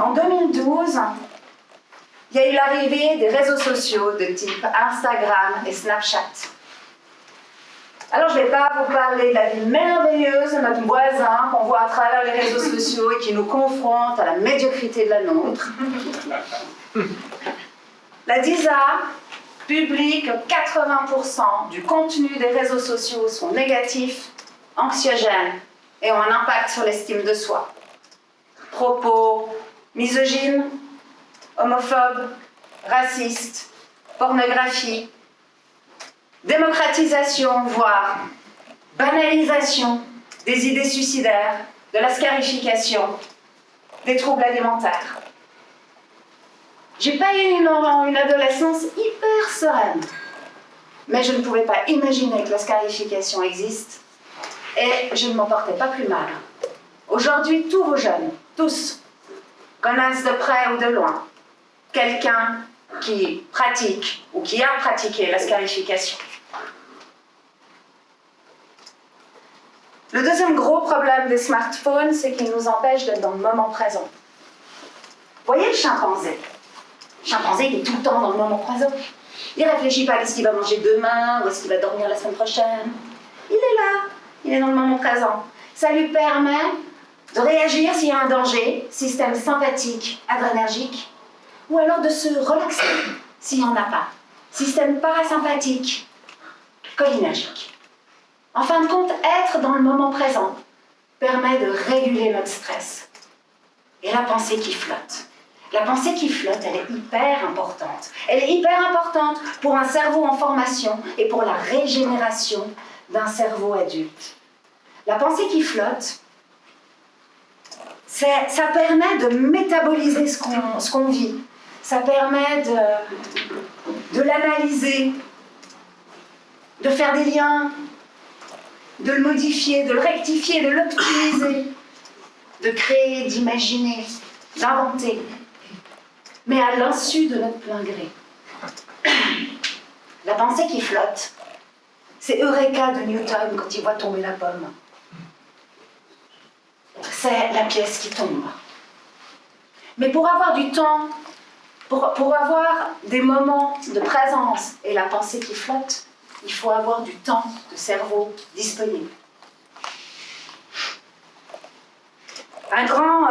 En 2012, il y a eu l'arrivée des réseaux sociaux de type Instagram et Snapchat. Alors, je ne vais pas vous parler de la vie merveilleuse de notre voisin qu'on voit à travers les réseaux sociaux et qui nous confronte à la médiocrité de la nôtre. La DISA publie que 80% du contenu des réseaux sociaux sont négatifs, anxiogènes et ont un impact sur l'estime de soi. Propos misogynes, homophobes, racistes, pornographie, démocratisation, voire banalisation des idées suicidaires, de la scarification, des troubles alimentaires. J'ai pas eu une adolescence hyper sereine, mais je ne pouvais pas imaginer que la scarification existe et je ne m'en portais pas plus mal. Aujourd'hui, tous vos jeunes, tous, connaissent de près ou de loin quelqu'un qui pratique ou qui a pratiqué la scarification. Le deuxième gros problème des smartphones, c'est qu'ils nous empêchent d'être dans le moment présent. Vous voyez le chimpanzé? Le chimpanzé, il est tout le temps dans le moment présent. Il ne réfléchit pas à ce qu'il va manger demain ou est-ce qu'il va dormir la semaine prochaine. Il est là, il est dans le moment présent. Ça lui permet de réagir s'il y a un danger, système sympathique, adrénergique, ou alors de se relaxer s'il n'y en a pas, système parasympathique, cholinergique. En fin de compte, être dans le moment présent permet de réguler notre stress. Et la pensée qui flotte. La pensée qui flotte, elle est hyper importante. Elle est hyper importante pour un cerveau en formation et pour la régénération d'un cerveau adulte. La pensée qui flotte, ça permet de métaboliser ce qu'on vit. Ça permet de l'analyser, de faire des liens, de le modifier, de le rectifier, de l'optimiser, de créer, d'imaginer, d'inventer, mais à l'insu de notre plein gré. La pensée qui flotte, c'est Eureka de Newton quand il voit tomber la pomme. C'est la pièce qui tombe. Mais pour avoir du temps, pour avoir des moments de présence et la pensée qui flotte, il faut avoir du temps de cerveau disponible. Un grand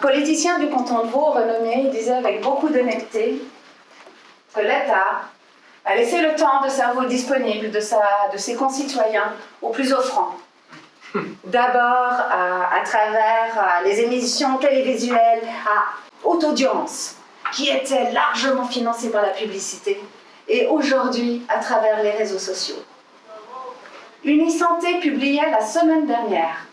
politicien du canton de Vaud, renommé, disait avec beaucoup d'honnêteté que l'État a laissé le temps de cerveau disponible de ses concitoyens aux plus offrants. D'abord à travers les émissions télévisuelles à haute audience, qui étaient largement financées par la publicité, et aujourd'hui à travers les réseaux sociaux. Unisanté publiait la semaine dernière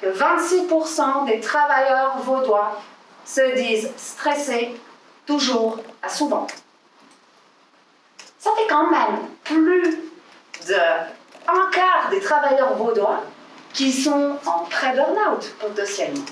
que 26% des travailleurs vaudois se disent stressés toujours à souvent. Ça fait quand même plus d'un quart des travailleurs vaudois qui sont en pré-burnout potentiellement.